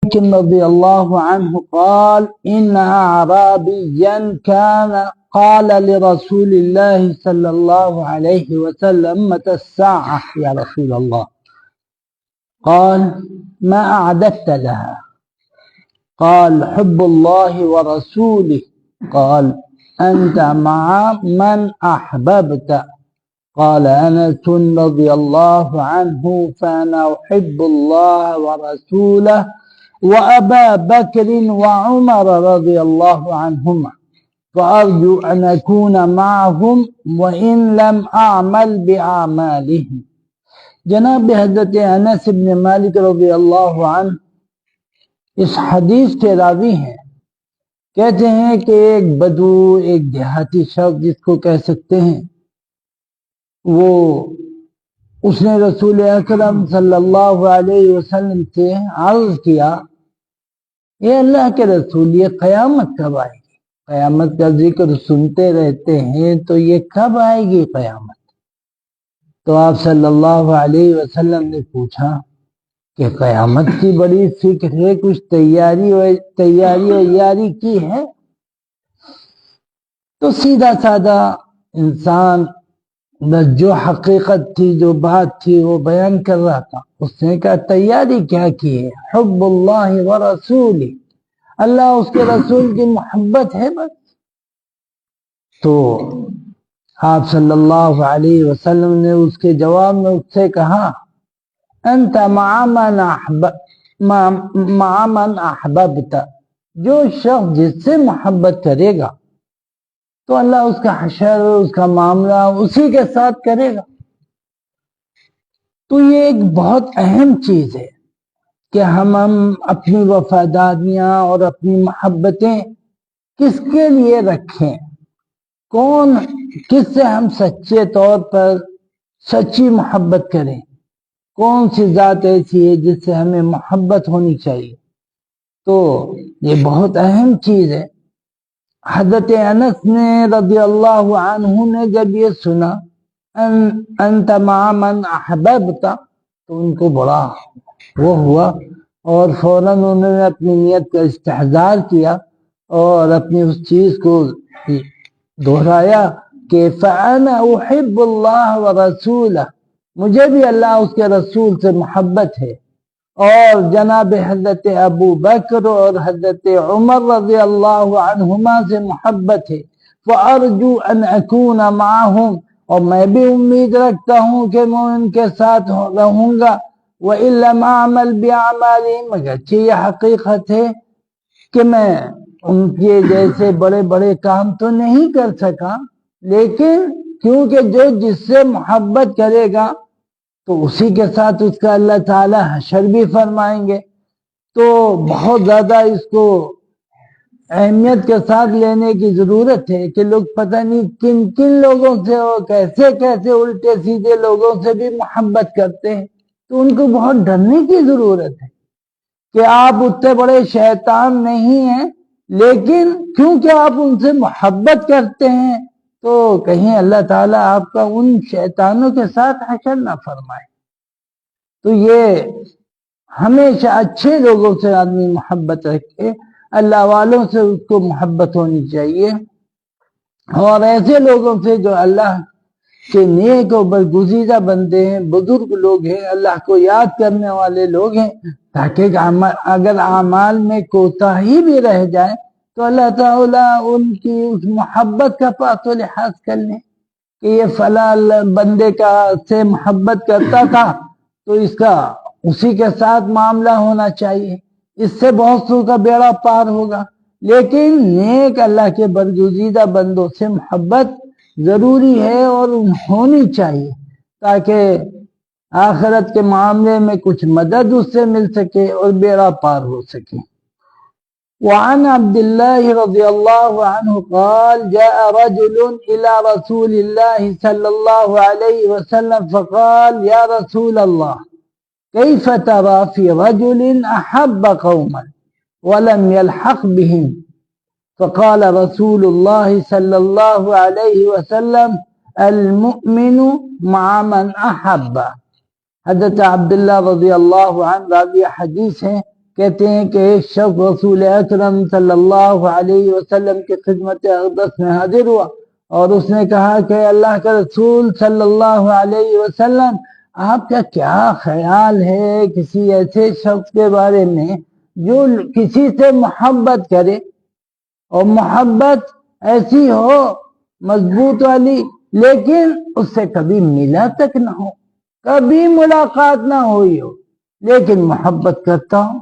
رضي الله عنه قال إن أعرابيا كان قال لرسول الله صلى الله عليه وسلم متى الساعة يا رسول الله؟ قال ما أعددت لها؟ قال حب الله ورسوله. قال أنت مع من أحببت. قال أنس رضي الله عنه فأنا أحب الله ورسوله وأبا بكر وعمر رضي الله عنهما فأرجو أن أكون معهم وإن لم أعمل بأعمالهم. جناب حضرت انس بن مالک رضی اللہ عنہ اس حدیث کے راوی ہیں. کہتے ہیں کہ ایک بدو، ایک دیہاتی شخص جس کو کہہ سکتے ہیں، اس نے رسول اکرم صلی اللہ علیہ وسلم سے عرض کیا، اے اللہ کے رسول، یہ قیامت کب آئے گی؟ قیامت کا ذکر سنتے رہتے ہیں تو یہ کب آئے گی قیامت؟ تو آپ صلی اللہ علیہ وسلم نے پوچھا کہ قیامت کی بڑی فکر ہے، کچھ تیاری و یاری کی ہے؟ تو سیدھا سادہ انسان بس جو حقیقت تھی، جو بات تھی وہ بیان کر رہا تھا. اس نے کہا تیاری کیا کی ہے؟ حب اللہ ورسولہ، اللہ اس کے رسول کی محبت ہے بس. تو آپ صلی اللہ علیہ وسلم نے اس کے جواب میں اس سے کہا انت مع من احببت، جو شخص جس سے محبت کرے گا تو اللہ اس کا حشر، اس کا معاملہ اسی کے ساتھ کرے گا. تو یہ ایک بہت اہم چیز ہے کہ ہم اپنی وفاداریاں اور اپنی محبتیں کس کے لیے رکھیں، کس سے ہم سچے طور پر سچی محبت کریں، کون سی ذات ایسی ہے جس سے ہمیں محبت ہونی چاہیے. تو یہ بہت اہم چیز ہے. حضرت انس نے رضی اللہ عنہ نے جب یہ سنا انت مع من احببت تو ان کو بڑا وہ ہوا اور فوراً انہوں نے اپنی نیت کا استحضار کیا اور اپنی اس چیز کو دہرایا کہ فَأَنَا أُحِبُّ اللَّهَ وَرَسُولَهُ، مجھے بھی اللہ اس کے رسول سے محبت ہے، اور جناب حضرت ابو بکر اور حضرت عمر رضی اللہ عنہما سے محبت ہے. فَأَرْجُو أَنْ أَكُونَ مَعَهُمْ، اور میں بھی امید رکھتا ہوں کہ میں ان کے ساتھ رہوں گا. وَإِن لَمْ أَعْمَلْ بِأَعْمَالِهِمْ، اگرچہ یہ حقیقت ہے کہ میں ان کے جیسے بڑے بڑے کام تو نہیں کر سکا، لیکن کیونکہ جو جس سے محبت کرے گا تو اسی کے ساتھ اس کا اللہ تعالی حشر بھی فرمائیں گے. تو بہت زیادہ اس کو اہمیت کے ساتھ لینے کی ضرورت ہے کہ لوگ پتہ نہیں کن کن لوگوں سے اور کیسے کیسے الٹے سیدھے لوگوں سے بھی محبت کرتے ہیں. تو ان کو بہت ڈرنے کی ضرورت ہے کہ آپ اتنے بڑے شیطان نہیں ہیں، لیکن کیونکہ آپ ان سے محبت کرتے ہیں تو کہیں اللہ تعالیٰ آپ کا ان شیطانوں کے ساتھ حشر نہ فرمائے. تو یہ ہمیشہ اچھے لوگوں سے آدمی محبت رکھے، اللہ والوں سے اس کو محبت ہونی چاہیے، اور ایسے لوگوں سے جو اللہ کے نیک و برگزیدہ بندے ہیں، بزرگ لوگ ہیں، اللہ کو یاد کرنے والے لوگ ہیں، تاکہ اگر اعمال میں کوتاہی بھی رہ جائے تو اللہ تعالیٰ ان کی اس محبت کا پاس و لحاظ کر لیں کہ یہ فلاں بندے کا سے محبت کرتا تھا تو اس کا اسی کے ساتھ معاملہ ہونا چاہیے، اس سے بہت سو کا بیڑا پار ہوگا. لیکن نیک اللہ کے برگزیدہ بندوں سے محبت ضروری ہے اور ہونی چاہیے تاکہ آخرت کے معاملے میں کچھ مدد اس سے مل سکے اور بیڑا پار ہو سکے. وعن عبد الله رضي الله عنه قال جاء رجل إلى رسول الله صلى الله عليه وسلم فقال يا رسول الله كيف ترى في رجل أحب قوما ولم يلحق بهم؟ فقال رسول الله صلى الله عليه وسلم المؤمن مع من أحب. حضرت عبداللہ رضی اللہ عنہ راوی حدیث ہیں کہتے ہیں کہ ایک شخص رسول اکرم صلی اللہ علیہ وسلم کی خدمت اقدس میں حاضر ہوا اور اس نے کہا کہ اللہ کے رسول صلی اللہ علیہ وسلم، آپ کا کیا خیال ہے کسی ایسے شخص کے بارے میں جو کسی سے محبت کرے، اور محبت ایسی ہو مضبوط والی، لیکن اس سے کبھی ملا تک نہ ہو، کبھی ملاقات نہ ہوئی ہو، لیکن محبت کرتا ہوں۔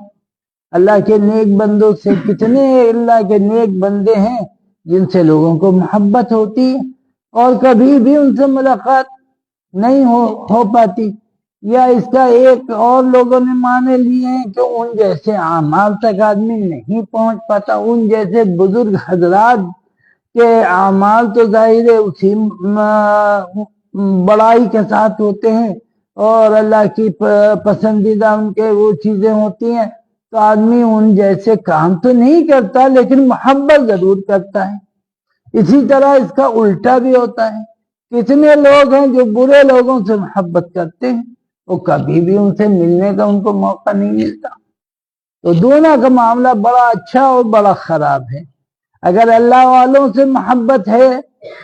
اللہ کے نیک بندوں سے کتنے اللہ کے نیک بندے ہیں جن سے لوگوں کو محبت ہوتی ہے اور کبھی بھی ان سے ملاقات نہیں ہو پاتی، یا اس کا ایک اور لوگوں نے معنی لیے ہیں کہ ان جیسے اعمال تک آدمی نہیں پہنچ پاتا، ان جیسے بزرگ حضرات کے اعمال تو ظاہر ہے اسی بڑائی کے ساتھ ہوتے ہیں اور اللہ کی پسندیدہ ان کے وہ چیزیں ہوتی ہیں، تو آدمی ان جیسے کام تو نہیں کرتا لیکن محبت ضرور کرتا ہے۔ اسی طرح اس کا الٹا بھی ہوتا ہے، کتنے لوگ ہیں جو برے لوگوں سے محبت کرتے ہیں، وہ کبھی بھی ان سے ملنے کا ان کو موقع نہیں ملتا۔ تو دونوں کا معاملہ بڑا اچھا اور بڑا خراب ہے۔ اگر اللہ والوں سے محبت ہے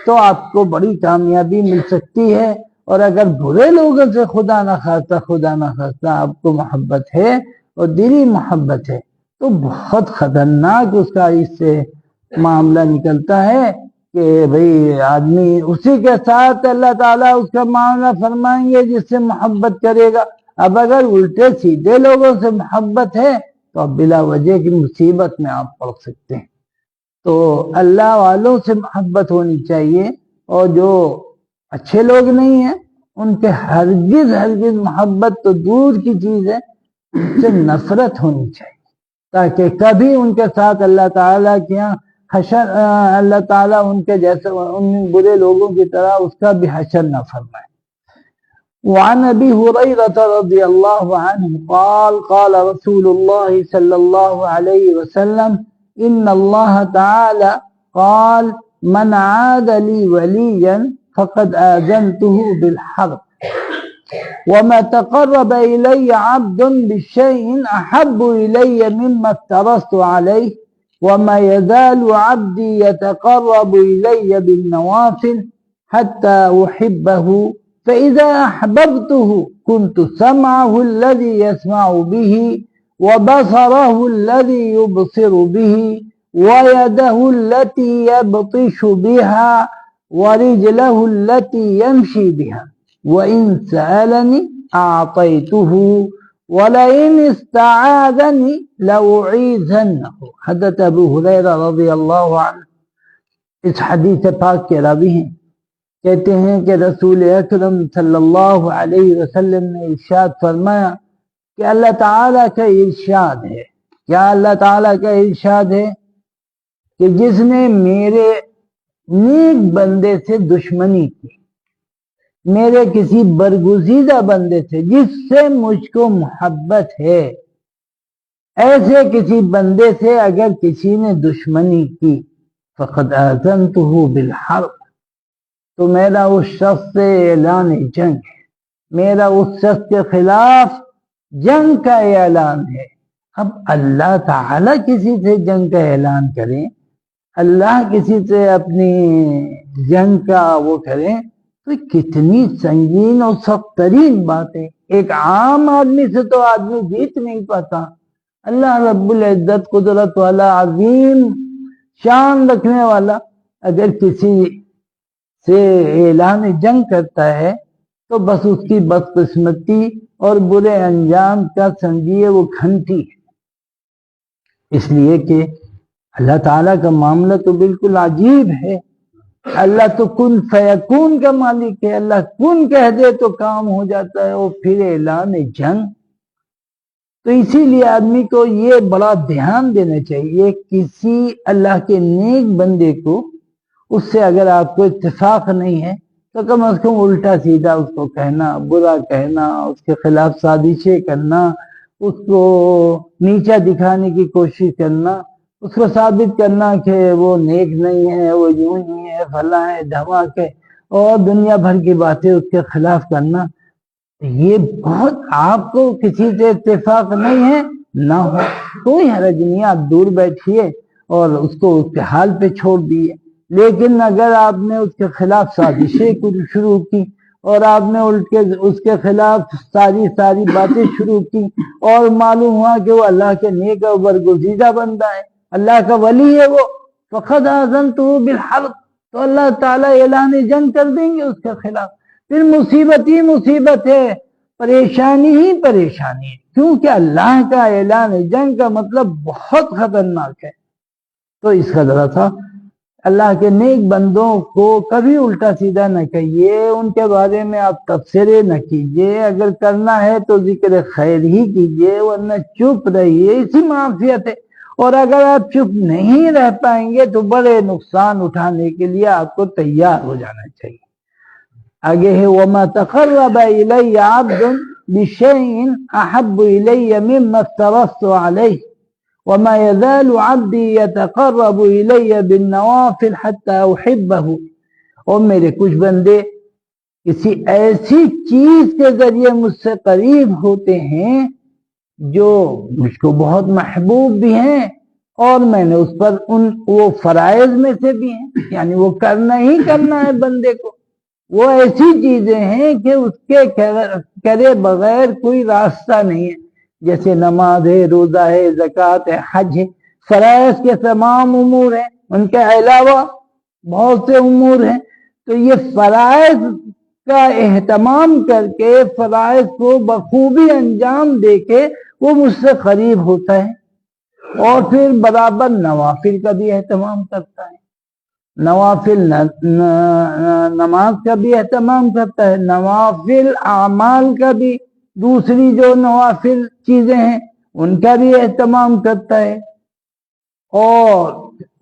تو آپ کو بڑی کامیابی مل سکتی ہے، اور اگر برے لوگوں سے خدا نہ خواستہ آپ کو محبت ہے اور دلی محبت ہے تو بہت خطرناک اس کا اس سے معاملہ نکلتا ہے کہ بھئی آدمی اسی کے ساتھ اللہ تعالیٰ اس کا معاملہ فرمائیں گے جس سے محبت کرے گا۔ اب اگر الٹے سیدھے لوگوں سے محبت ہے تو اب بلا وجہ کی مصیبت میں آپ پڑ سکتے ہیں۔ تو اللہ والوں سے محبت ہونی چاہیے، اور جو اچھے لوگ نہیں ہیں ان کے ہرگز محبت تو دور کی چیز ہے، ان سے نفرت ہونی چاہیے تاکہ کبھی ان کے ساتھ اللہ تعالیٰ کے یہاں حشر اللہ تعالیٰ ان کے جیسے ان برے لوگوں کی طرح اس کا بھی حشر نہ فرمائے۔ وعن ابی ہریرہ رضی اللہ عنہ قال قال رسول اللہ صلی اللہ علیہ وسلم ان اللہ تعالی قال من عاد لی ولیا فقد آذنته بالحرب وما تقرب إلي عبد بشيء أحب إلي مما افترضت عليه وما يزال عبدي يتقرب إلي بالنوافل حتى أحبه فإذا أحببته كنت سمعه الذي يسمع به وبصره الذي يبصر به ويده التي يبطش بها ورجله التي يمشي بها وإن سألني أعطيته ولئن استعاذني لأعيذنه۔ حضرت ابو ہریرہ رضی اللہ عنہ اس حدیث پاک کے راوی ہیں، کہتے ہیں کہ رسول اکرم صلی اللہ علیہ وسلم نے ارشاد فرمایا کہ اللہ تعالیٰ کا ارشاد ہے، کیا اللہ تعالیٰ کا ارشاد ہے کہ جس نے میرے نیک بندے سے دشمنی کی، میرے کسی برگزیدہ بندے سے جس سے مجھ کو محبت ہے، ایسے کسی بندے سے اگر کسی نے دشمنی کی فقد آذنته بالحرب، تو میرا اس شخص سے اعلان جنگ ہے، میرا اس شخص کے خلاف جنگ کا اعلان ہے۔ اب اللہ تعالیٰ کسی سے جنگ کا اعلان کریں، اللہ کسی سے اپنی جنگ کا وہ کریں تو کتنی سنگین اور سخت ترین بات ہے۔ ایک عام آدمی سے تو آدمی جیت نہیں پاتا، اللہ رب العزت قدرت والا عظیم شان رکھنے والا اگر کسی سے اعلان جنگ کرتا ہے تو بس اس کی بدقسمتی اور برے انجام کا سمجھیے وہ گھنٹی ہے۔ اس لیے کہ اللہ تعالیٰ کا معاملہ تو بالکل عجیب ہے، اللہ تو کن فیکون کا مالک ہے، اللہ کن کہہ دے تو کام ہو جاتا ہے، اور پھر اعلان جنگ۔ تو اسی لیے آدمی کو یہ بڑا دھیان دینا چاہیے، کسی اللہ کے نیک بندے کو اس سے اگر آپ کو اتفاق نہیں ہے تو کم از کم الٹا سیدھا اس کو کہنا، برا کہنا، اس کے خلاف سازشیں کرنا، اس کو نیچا دکھانے کی کوشش کرنا، اس کو ثابت کرنا کہ وہ نیک نہیں ہے، وہ یوں ہی ہے، فلاں ہے، دھماک ہے، اور دنیا بھر کی باتیں اس کے خلاف کرنا، یہ بہت آپ کو کسی سے اتفاق نہیں ہے نہ ہو کوئی حرج نہیں، آپ دور بیٹھیے اور اس کو اس کے حال پہ چھوڑ دیے۔ لیکن اگر آپ نے اس کے خلاف سازشیں شروع کی اور آپ نے الٹ کے اس کے خلاف ساری باتیں شروع کی اور معلوم ہوا کہ وہ اللہ کے نیک اور برگزیدہ بندہ ہے، اللہ کا ولی ہے وہ، فقد آذنتہ بالحرب، تو اللہ تعالیٰ اعلان جنگ کر دیں گے اس کے خلاف۔ پھر مصیبت ہی مصیبت ہے، پریشانی ہی پریشانی ہے، کیونکہ اللہ کا اعلان جنگ کا مطلب بہت خطرناک ہے۔ تو اس کا ذرا تھا اللہ کے نیک بندوں کو کبھی الٹا سیدھا نہ کہیے، ان کے بارے میں آپ تبصرے نہ کیجیے، اگر کرنا ہے تو ذکر خیر ہی کیجیے، ورنہ چپ رہیے، اسی معافیت ہے۔ اور اگر آپ چپ نہیں رہ پائیں گے تو بڑے نقصان اٹھانے کے لیے آپ کو تیار ہو جانا چاہیے۔ آگے ہے وَمَا تَقَرَّبَ إِلَيَّ عَبْدٌ بِشَيْءٍ أَحَبُّ إِلَيَّ مِمَّا افْتَرَضْتُ عَلَيْهِ وَمَا يَزَالُ عَبْدِي يَتَقَرَّبُ إِلَيَّ بِالنَّوَافِلِ حَتَّى أُحِبَّهُ، اور میرے کچھ بندے کسی ایسی چیز کے ذریعے مجھ سے قریب ہوتے ہیں جو مجھ کو بہت محبوب بھی ہیں، اور میں نے اس پر وہ فرائض میں سے بھی ہیں، یعنی وہ کرنا ہی کرنا ہے بندے کو، وہ ایسی چیزیں ہیں کہ اس کے کرے بغیر کوئی راستہ نہیں ہے، جیسے نماز ہے، روزہ ہے، زکوٰۃ ہے، حج ہے، فرائض کے تمام امور ہیں، ان کے علاوہ بہت سے امور ہیں۔ تو یہ فرائض کا اہتمام کر کے، فرائض کو بخوبی انجام دے کے وہ مجھ سے قریب ہوتا ہے، اور پھر برابر نوافل کا بھی اہتمام کرتا ہے، نوافل نماز کا بھی اہتمام کرتا ہے، نوافل اعمال کا بھی، دوسری جو نوافل چیزیں ہیں ان کا بھی اہتمام کرتا ہے، اور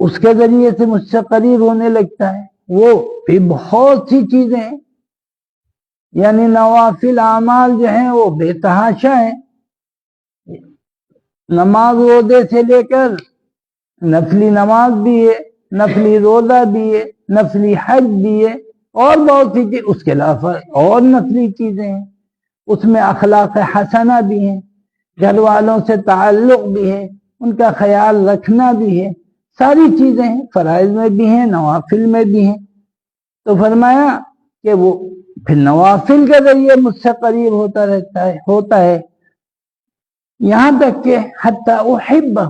اس کے ذریعے سے مجھ سے قریب ہونے لگتا ہے۔ وہ بھی بہت سی چیزیں ہیں، یعنی نوافل اعمال جو ہیں وہ بے تحاشا ہیں، نماز روزے سے لے کر نفلی نماز بھی ہے، نفلی روزہ بھی ہے، نفلی حج بھی ہے، اور بہت سی چیز اس کے علاوہ اور نفلی چیزیں ہیں، اس میں اخلاق حسنہ بھی ہیں، گھر والوں سے تعلق بھی ہے، ان کا خیال رکھنا بھی ہے، ساری چیزیں ہیں، فرائض میں بھی ہیں، نوافل میں بھی ہیں۔ تو فرمایا کہ وہ پھر نوافل کے ذریعے مجھ سے قریب ہوتا ہے یہاں تک کہ حتیٰ احبہ،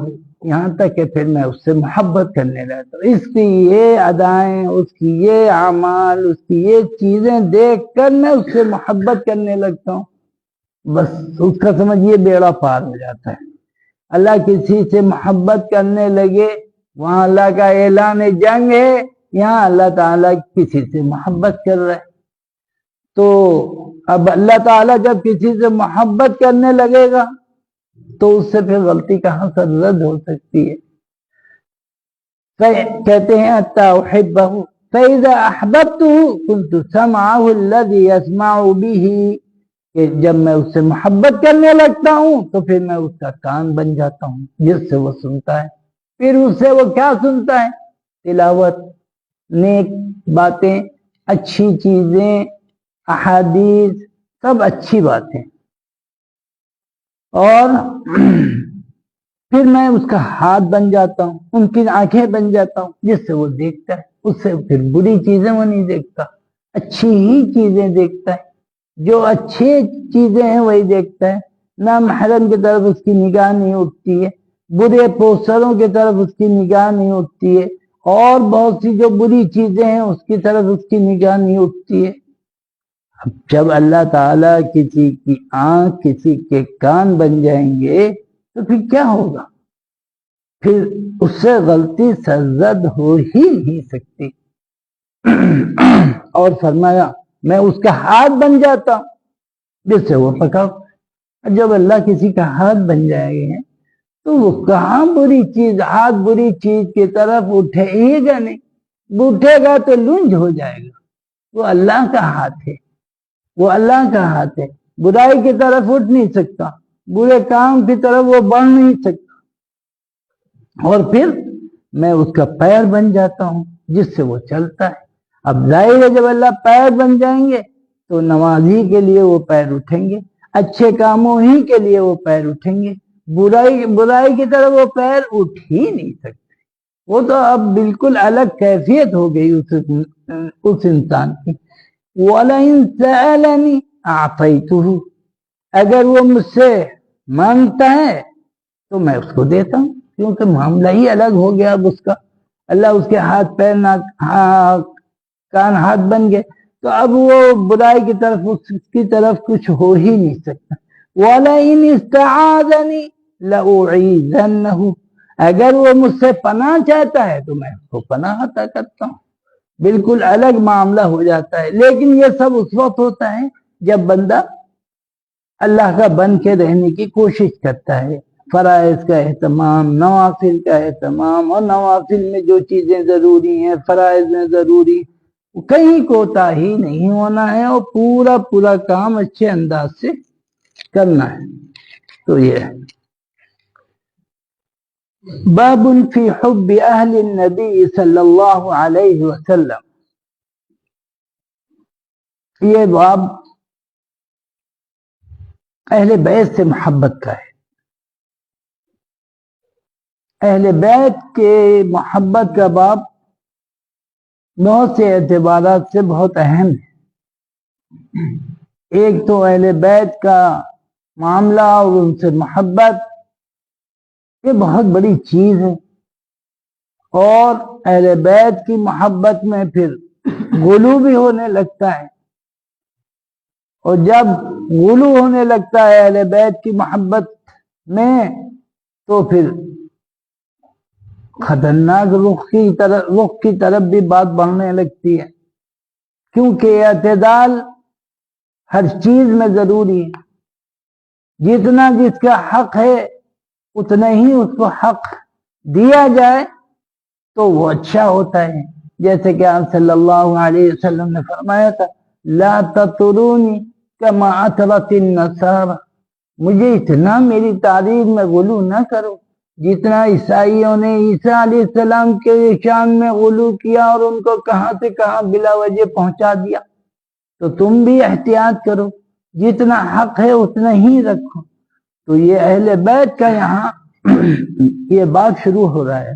یہاں تک کہ پھر میں اس سے محبت کرنے لگتا ہوں، اس کی یہ ادائیں، اس کی یہ اعمال، اس کی یہ چیزیں دیکھ کر میں اس سے محبت کرنے لگتا ہوں، بس اس کا سمجھیے بیڑا پار ہو جاتا ہے۔ اللہ کسی سے محبت کرنے لگے، وہاں اللہ کا اعلان جنگ ہے، یہاں اللہ تعالیٰ کسی سے محبت کر رہا ہے، تو اب اللہ تعالیٰ جب کسی سے محبت کرنے لگے گا تو اس سے پھر غلطی کہاں سے رد ہو سکتی ہے؟ کہتے ہیں حتیٰ احبہ فَإِذَا أَحْبَبْتُهُ كُنْتُ سَمْعَهُ الَّذِي يَسْمَعُ بِهِ، کہ جب میں اس سے محبت کرنے لگتا ہوں تو پھر میں اس کا کان بن جاتا ہوں جس سے وہ سنتا ہے۔ پھر اس سے وہ کیا سنتا ہے؟ تلاوت، نیک باتیں، اچھی چیزیں، احادیث، سب اچھی باتیں، اور پھر میں اس کا ہاتھ بن جاتا ہوں، ان کی آنکھیں بن جاتا ہوں جس سے وہ دیکھتا ہے، اس سے پھر بری چیزیں وہ نہیں دیکھتا، اچھی ہی چیزیں دیکھتا ہے، جو اچھی چیزیں ہیں وہی دیکھتا ہے، نامحرم کی طرف اس کی نگاہ نہیں اٹھتی ہے، برے پوسٹروں کی طرف اس کی نگاہ نہیں اٹھتی ہے، اور بہت سی جو بری چیزیں ہیں اس کی طرف اس کی نگاہ نہیں اٹھتی ہے۔ اب جب اللہ تعالیٰ کسی کی آنکھ، کسی کے کان بن جائیں گے تو پھر کیا ہوگا؟ پھر اس سے غلطی سرزد ہو ہی نہیں سکتی۔ اور فرمایا میں اس کا ہاتھ بن جاتا ہوں جس سے وہ پکڑ، جب اللہ کسی کا ہاتھ بن جائے گے تو وہ کہاں بری چیز، ہاتھ بری چیز کی طرف اٹھے گا نہیں، اٹھے گا تو لنج ہو جائے گا، وہ اللہ کا ہاتھ ہے، وہ اللہ کا ہاتھ ہے، برائی کی طرف اٹھ نہیں سکتا، برے کام کی طرف وہ بڑھ نہیں سکتا، اور پھر میں اس کا پیر بن جاتا ہوں جس سے وہ چلتا ہے۔ اب ظاہر ہے جب اللہ پیر بن جائیں گے تو نمازی کے لیے وہ پیر اٹھیں گے، اچھے کاموں ہی کے لیے وہ پیر اٹھیں گے، برائی کی طرف وہ پیر اٹھ ہی نہیں سکتے. وہ تو اب بالکل الگ کیفیت ہو گئی اس انسان کی. وَلَئِن سَأَلَنِي أَعْطَيْتُهُ، اگر وہ مجھ سے مانگتا ہے تو میں اس کو دیتا ہوں، کیونکہ معاملہ ہی الگ ہو گیا اب اس کا. اللہ اس کے ہاتھ پیر کان ہاتھ بن گئے، تو اب وہ برائی کی طرف اس کی طرف کچھ ہو ہی نہیں سکتا. وَلَئِنِ اسْتَعَاذَنِي لَأُعِيذَنَّهُ، اگر وہ مجھ سے پناہ چاہتا ہے تو میں اس کو پناہ عطا کرتا ہوں. بالکل الگ معاملہ ہو جاتا ہے. لیکن یہ سب اس وقت ہوتا ہے جب بندہ اللہ کا بن کے رہنے کی کوشش کرتا ہے. فرائض کا اہتمام، نوافل کا اہتمام، اور نوافل میں جو چیزیں ضروری ہیں فرائض میں ضروری، کہیں کوتاہی نہیں ہونا ہے اور پورا کام اچھے انداز سے کرنا ہے. تو یہ ہے باب فی حب اہل النبی صلی اللہ علیہ وسلم. یہ باب اہل بیت سے محبت کا ہے. اہل بیت کے محبت کا باب بہت سے اعتبارات سے بہت اہم ہے. ایک تو اہل بیت کا معاملہ اور ان سے محبت، یہ بہت بڑی چیز ہے. اور اہل بیت کی محبت میں پھر غلو بھی ہونے لگتا ہے، اور جب غلو ہونے لگتا ہے اہل بیت کی محبت میں تو پھر خطرناک رخ کی طرف بھی بات بڑھنے لگتی ہے. کیونکہ اعتدال ہر چیز میں ضروری ہے. جتنا جس کا حق ہے اتنا ہی اس کو حق دیا جائے تو وہ اچھا ہوتا ہے. جیسے کہ آپ صلی اللہ علیہ وسلم نے فرمایا تھا لا تطرونی کما اطرت النصارى، مجھے اتنا میری تعریف میں غلو نہ کرو جتنا عیسائیوں نے عیسیٰ علیہ السلام کے شان میں غلو کیا اور ان کو کہاں سے کہاں بلا وجہ پہنچا دیا. تو تم بھی احتیاط کرو، جتنا حق ہے اتنا ہی رکھو. تو یہ اہل بیت کا یہاں یہ بات شروع ہو رہا ہے.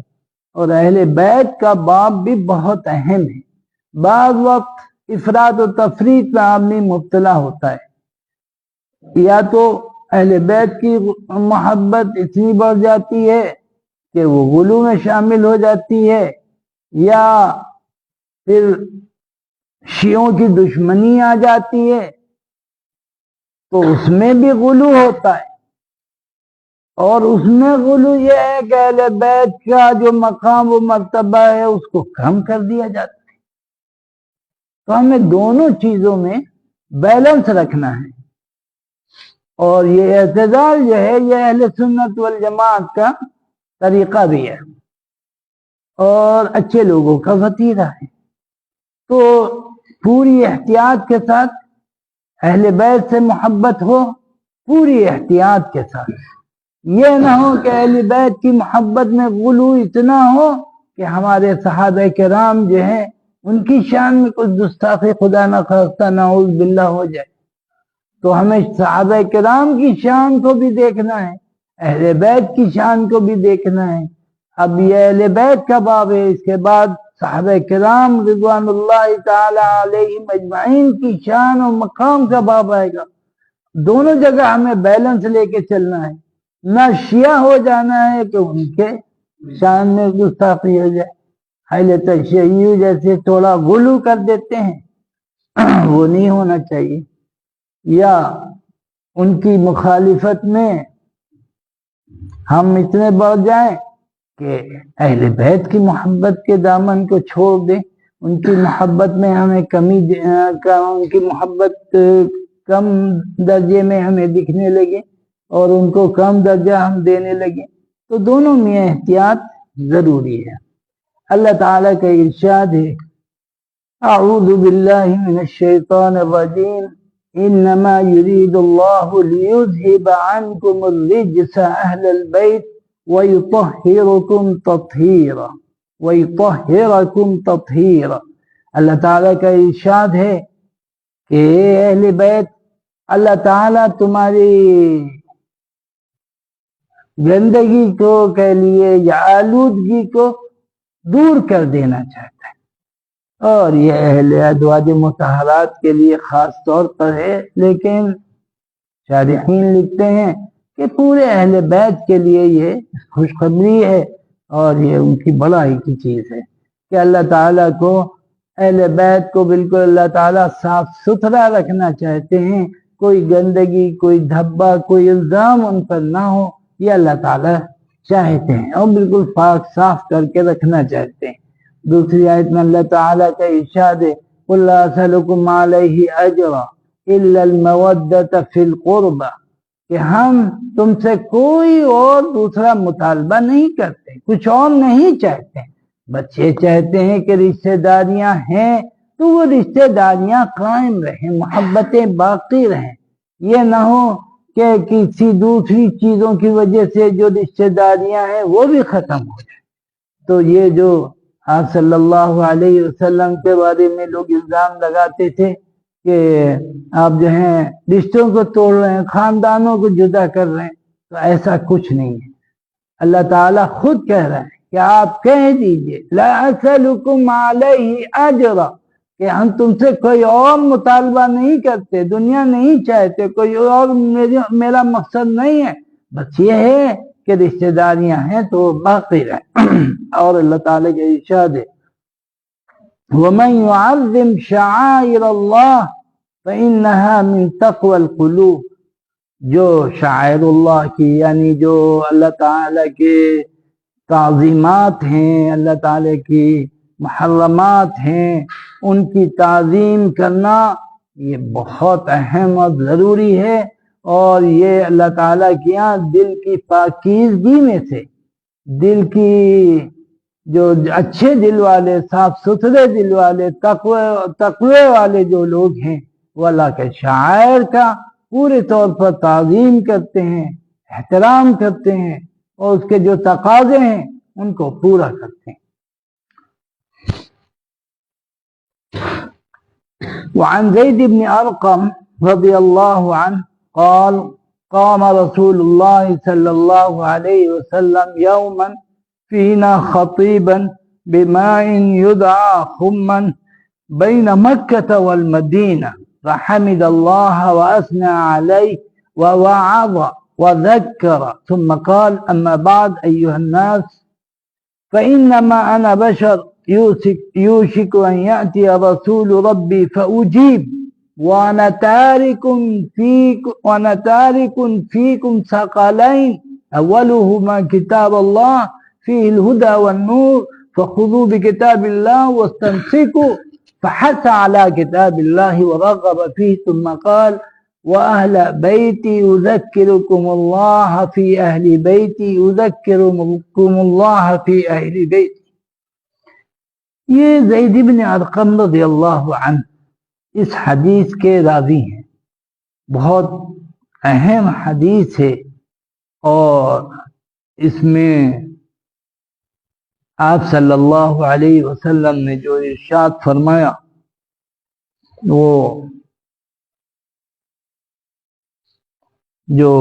اور اہل بیت کا باب بھی بہت اہم ہے. بعض وقت افراد و تفریط میں آدمی مبتلا ہوتا ہے. یا تو اہل بیت کی محبت اتنی بڑھ جاتی ہے کہ وہ غلو میں شامل ہو جاتی ہے، یا پھر شیعوں کی دشمنی آ جاتی ہے تو اس میں بھی غلو ہوتا ہے. اور اس میں غلو یہ ہے کہ اہل بیت کا جو مقام و مرتبہ ہے اس کو کم کر دیا جاتا ہے. تو ہمیں دونوں چیزوں میں بیلنس رکھنا ہے. اور یہ اعتدال جو ہے یہ اہل سنت والجماعت کا طریقہ بھی ہے اور اچھے لوگوں کا وتیرہ ہے. تو پوری احتیاط کے ساتھ اہل بیت سے محبت ہو، پوری احتیاط کے ساتھ. یہ نہ ہو کہ اہل بیت کی محبت میں غلو اتنا ہو کہ ہمارے صحابہ کرام جو ہیں ان کی شان میں کچھ گستاخی خدا نہ خواستہ نعوذ باللہ ہو جائے. تو ہمیں صحابہ کرام کی شان کو بھی دیکھنا ہے، اہل بیت کی شان کو بھی دیکھنا ہے. اب یہ اہل بیت کا باب ہے، اس کے بعد صحابہ کرام رضوان اللہ تعالی علیہم اجمعین کی شان و مقام کا باب آئے گا. دونوں جگہ ہمیں بیلنس لے کے چلنا ہے. نہ شیعہ ہو جانا ہے کہ ان کے شان میں گستاخی ہو جائے. اہل تشیع جیسے تھوڑا غلو کر دیتے ہیں وہ نہیں ہونا چاہیے، یا ان کی مخالفت میں ہم اتنے بڑھ جائیں کہ اہل بیت کی محبت کے دامن کو چھوڑ دیں. ان کی محبت میں ہمیں کمی، ان کی محبت کم درجے میں ہمیں دکھنے لگے اور ان کو کم درجہ ہم دینے لگے. تو دونوں میں احتیاط ضروری ہے. اللہ تعالیٰ کا ارشاد ہے اعوذ باللہ من الشیطان الرجیم انما يريد الله ليذهب عنكم الرجس اهل البيت ويطهركم تطهيرا ويطهركم تطهيرا. اللہ تعالیٰ کا ارشاد ہے کہ اہل بیت، اللہ تعالیٰ تمہاری گندگی کو کہہ لیے یا آلودگی کو دور کر دینا چاہتا ہے، اور یہ اہل ازواج مطہرات کے لیے خاص طور پر ہے، لیکن شارحین لکھتے ہیں کہ پورے اہل بیت کے لیے یہ خوشخبری ہے، اور یہ ان کی بڑائی کی چیز ہے کہ اللہ تعالیٰ کو، اہل بیت کو بالکل اللہ تعالیٰ صاف ستھرا رکھنا چاہتے ہیں، کوئی گندگی، کوئی دھبا، کوئی الزام ان پر نہ ہو، یہ اللہ تعالیٰ چاہتے ہیں، اور بالکل پاک صاف کر کے رکھنا چاہتے ہیں۔ دوسری آیت میں اللہ تعالیٰ کا ارشاد ہے قُل لَا أَسْأَلُكُمْ عَلَيْهِ أَجْرًا إِلَّا الْمَوَدَّةَ فِي الْقُرْبَى، کہ ہم تم سے کوئی اور دوسرا مطالبہ نہیں کرتے، کچھ اور نہیں چاہتے، بس یہ چاہتے ہیں کہ رشتہ داریاں ہیں تو وہ رشتہ داریاں قائم رہیں، محبتیں باقی رہیں، یہ نہ ہو کہ کسی دوسری چیزوں کی وجہ سے جو رشتہ داریاں ہیں وہ بھی ختم ہو جائیں۔ تو یہ جو آپ صلی اللہ علیہ وسلم کے بارے میں لوگ الزام لگاتے تھے کہ آپ جو ہیں رشتوں کو توڑ رہے ہیں، خاندانوں کو جدا کر رہے ہیں، تو ایسا کچھ نہیں ہے۔ اللہ تعالیٰ خود کہہ رہا ہے کہ آپ کہہ دیجئے لا اسألکم علیہ اجرا، کہ ہم تم سے کوئی اور مطالبہ نہیں کرتے، دنیا نہیں چاہتے، کوئی اور میرا مقصد نہیں ہے، بس یہ ہے کہ رشتہ داریاں ہیں تو باقی رہیں۔ اور اللہ تعالیٰ کے ارشاد ہے وَمَنْ يُعَظِّمْ شَعَائِرَ اللَّهِ فَإِنَّهَا مِنْ تَقْوَى الْقُلُوبِ، جو شعائر اللہ کی، یعنی جو اللہ تعالیٰ کے تعظیمات ہیں، اللہ تعالیٰ کی محرمات ہیں، ان کی تعظیم کرنا یہ بہت اہم اور ضروری ہے، اور یہ اللہ تعالیٰ کے یہاں دل کی پاکیزگی میں سے، دل کی جو اچھے دل والے، صاف ستھرے دل والے، تقوی والے جو لوگ ہیں وہ اللہ کے شعائر کا پورے طور پر تعظیم کرتے ہیں، احترام کرتے ہیں، اور اس کے جو تقاضے ہیں ان کو پورا کرتے ہیں۔ وعن زید بن ارقم رضی اللہ عنہ قال قام رسول اللہ صلی اللہ علیہ وسلم یوما فینا خطیبا بماء يدعى خما بین مکہ والمدینہ فحمد الله وأثنى عليه ووعظ وذكر ثم قال أما بعد أيها الناس فإنما أنا بشر يوشك أن يأتي رسول ربي فأجيب وأنا تارك فيكم ثقلين أولهما كتاب الله فيه الهدى والنور فخذوا بكتاب الله واستمسكوا، فحث على كتاب الله ورغب فيه ثم قال وأهل بيتي أذكركم الله في أهل بيتي أذكركم الله في أهل بيتي۔ یہ زید بن ارقم رضی اللہ عنہ اس حدیث کے راوی ہیں، بہت اہم حدیث ہے، اور اس میں آپ صلی اللہ علیہ وسلم نے جو ارشاد فرمایا وہ جو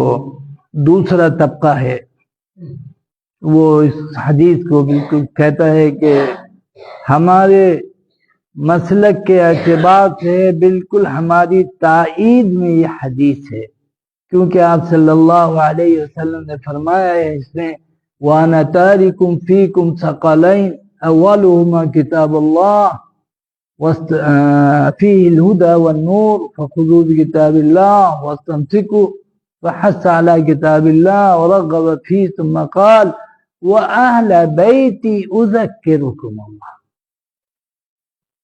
دوسرا طبقہ ہے وہ اس حدیث کو بالکل کہتا ہے کہ ہمارے مسلک کے اعتبار سے بالکل ہماری تائید میں یہ حدیث ہے، کیونکہ آپ صلی اللہ علیہ وسلم نے فرمایا ہے اس میں وَأَنَا تَارِكٌ فِيكُمْ ثَقَلَيْنِ أَوَّلُهُمَا كِتَابُ اللَّهِ فِيهِ الْهُدَى وَالنُّورُ فَخُذُوا بِكِتَابِ اللَّهِ وَاسْتَمْسِكُوا، فحث على كتاب الله ورغب فيه ثم قال وأهل بيتي أذكركم الله،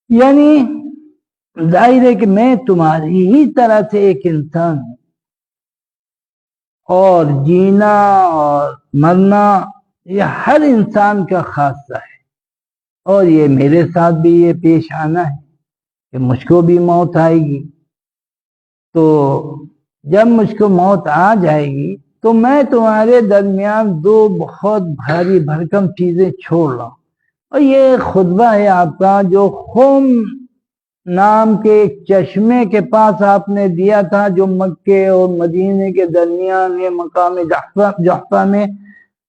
یعنی ظاہر ہے کہ میں تمہاری ہی طرح سے ایک انسان ہوں، اور جینا اور مرنا یہ ہر انسان کا خاصہ ہے، اور یہ میرے ساتھ بھی یہ پیش آنا ہے کہ مجھ کو بھی موت آئے گی، تو جب مجھ کو موت آ جائے گی تو میں تمہارے درمیان دو بہت بھاری بھرکم چیزیں چھوڑ رہا ہوں، اور یہ خطبہ ہے آپ کا جو خم نام کے ایک چشمے کے پاس آپ نے دیا تھا، جو مکے اور مدینے کے درمیان ہے، مقام جحفہ میں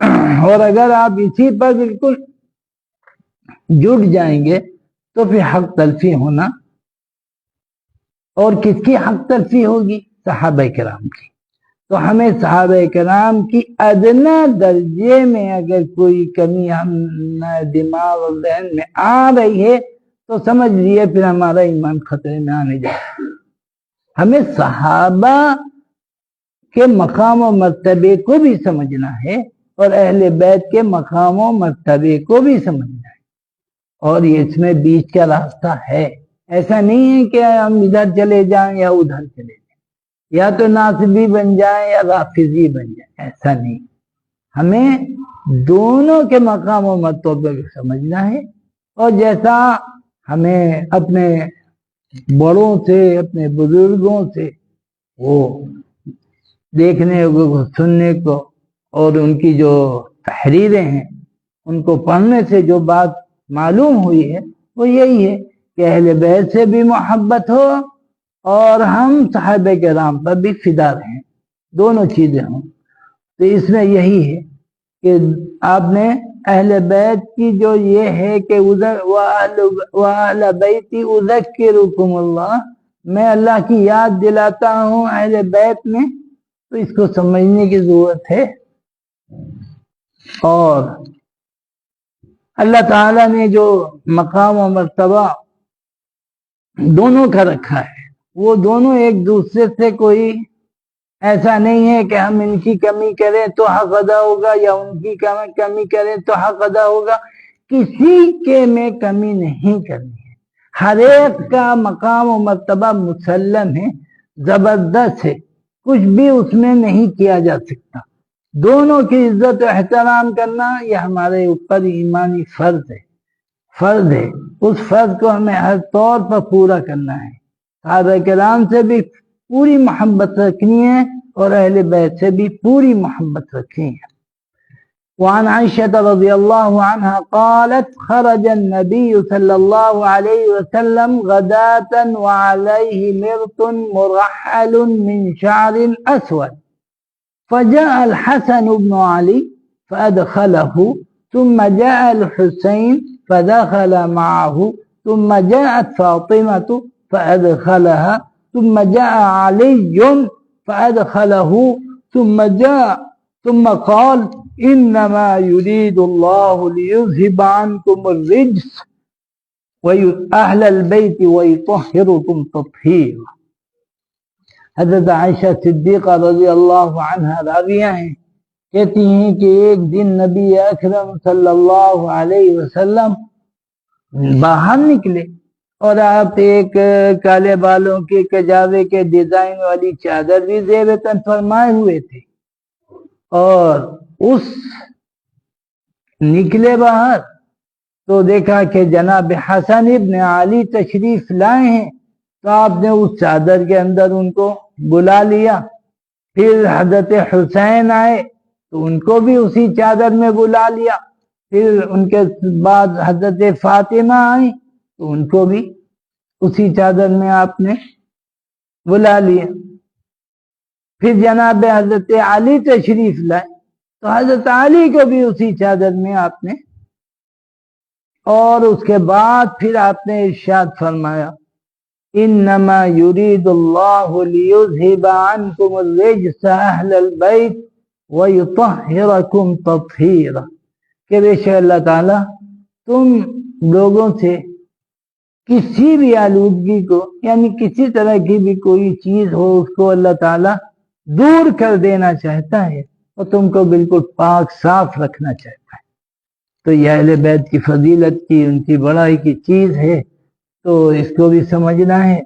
اور اگر آپ اسی پر بالکل جڑ جائیں گے تو پھر حق تلفی ہونا، اور کس کی حق تلفی ہوگی؟ صحابہ کرام کی۔ تو ہمیں صحابہ کرام کی ادنا درجے میں اگر کوئی کمی ہم دماغ اور ذہن میں آ رہی ہے تو سمجھ لیے پھر ہمارا ایمان خطرے میں آنے جائے۔ ہمیں صحابہ کے مقام و مرتبے کو بھی سمجھنا ہے اور اہل بیت کے مقام و مرتبے کو بھی سمجھنا ہے، اور یہ اس میں بیچ کا راستہ ہے۔ ایسا نہیں ہے کہ ہم ادھر چلے جائیں یا ادھر چلے جائیں، یا تو ناصبی بن جائیں یا رافضی بن جائیں، ایسا نہیں۔ ہمیں دونوں کے مقام و مرتبے کو سمجھنا ہے، اور جیسا ہمیں اپنے بڑوں سے، اپنے بزرگوں سے وہ دیکھنے کو، سننے کو، اور ان کی جو تحریریں ہیں ان کو پڑھنے سے جو بات معلوم ہوئی ہے وہ یہی ہے کہ اہل بیت سے بھی محبت ہو اور ہم صحابہ کرام پر بھی فدا رہیں، دونوں چیزیں ہوں۔ تو اس میں یہی ہے کہ آپ نے اہل بیت کی جو یہ ہے کہ وَأَهْلَ بَيْتِ أُذَكِّرُكُمُ اللَّهِ، میں اللہ کی یاد دلاتا ہوں اہل بیت میں، تو اس کو سمجھنے کی ضرورت ہے۔ اور اللہ تعالیٰ نے جو مقام و مرتبہ دونوں کا رکھا ہے، وہ دونوں ایک دوسرے سے کوئی ایسا نہیں ہے کہ ہم ان کی کمی کریں تو حق ادا ہوگا یا ان کی کمی کریں تو حق ادا ہوگا، کسی کے میں کمی نہیں کرنی ہے۔ ہر ایک کا مقام و مرتبہ مسلم ہے، زبردست ہے، کچھ بھی اس میں نہیں کیا جا سکتا۔ دونوں کی عزت و احترام کرنا یہ ہمارے اوپر ایمانی فرض ہے، اس فرض کو ہمیں ہر طور پر پورا کرنا ہے۔ صحابہ کرام سے بھی پوری محبت رکھنی ہے اور اہل بیت سے بھی پوری محبت رکھنی ہے۔ وعن عائشة رضی اللہ عنہ قالت خرج النبی صلی اللہ علیہ وسلم غداة وعليه مرط مرحل من شعر اسود فجاء الحسن بن علي فأدخله ثم جاء الحسين فدخل معه ثم جاءت فاطمة فأدخلها ثم جاء علي فأدخله ثم قال إنما يريد الله ليذهب عنكم الرجس أهل البيت ويطهركم تطهيرا۔ حضرت عائشہ صدیقہ رضی اللہ عنہ راویہ ہیں، کہتی ہیں کہ ایک دن نبی اکرم صلی اللہ علیہ وسلم باہر نکلے اور آپ ایک کالے بالوں کے کجاوے کے ڈیزائن والی چادر بھی زیب تن فرمائے ہوئے تھے، اور اس نکلے باہر تو دیکھا کہ جناب حسن ابن علی تشریف لائے ہیں، تو آپ نے اس چادر کے اندر ان کو بلا لیا۔ پھر حضرت حسین آئے تو ان کو بھی اسی چادر میں بلا لیا۔ پھر ان کے بعد حضرت فاطمہ آئی تو ان کو بھی اسی چادر میں آپ نے بلا لیا۔ پھر جناب حضرت علی تشریف لائے تو حضرت علی کو بھی اسی چادر میں آپ نے، اور اس کے بعد پھر آپ نے ارشاد فرمایا انما یرید اللہ لیذہب عنکم الرجس اہل البیت ویطہرکم تطہیرا، کہ بے شک اللہ تعالیٰ تم لوگوں سے کسی بھی آلودگی کو، یعنی کسی طرح کی بھی کوئی چیز ہو، اس کو اللہ تعالیٰ دور کر دینا چاہتا ہے اور تم کو بالکل پاک صاف رکھنا چاہتا ہے۔ تو یہ اہل بیت کی فضیلت کی، ان کی بڑائی کی چیز ہے، تو اس کو بھی سمجھنا ہے۔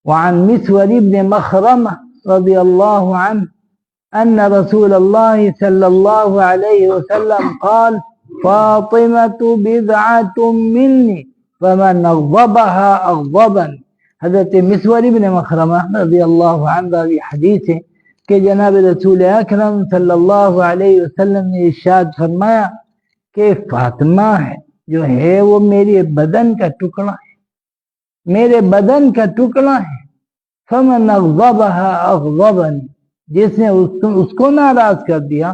وعن مسور بن مخرمہ رضی اللہ عنہ ان رسول اللہ صلی اللہ علیہ وسلم قال فاطمة بضعة منی فمن اغضبها اغضبنی۔ حضرت مسور بن مخرمہ رضی اللہ عنہ کی حدیث ہے کہ جناب رسول اکرم صلی اللہ علیہ وسلم نے ارشاد فرمایا کہ فاطمہ ہے جو ہے وہ میرے بدن کا ٹکڑا ہے، میرے بدن کا ٹکڑا ہے۔ فمن اغضبها اغضبنی، جس نے اس کو ناراض کر دیا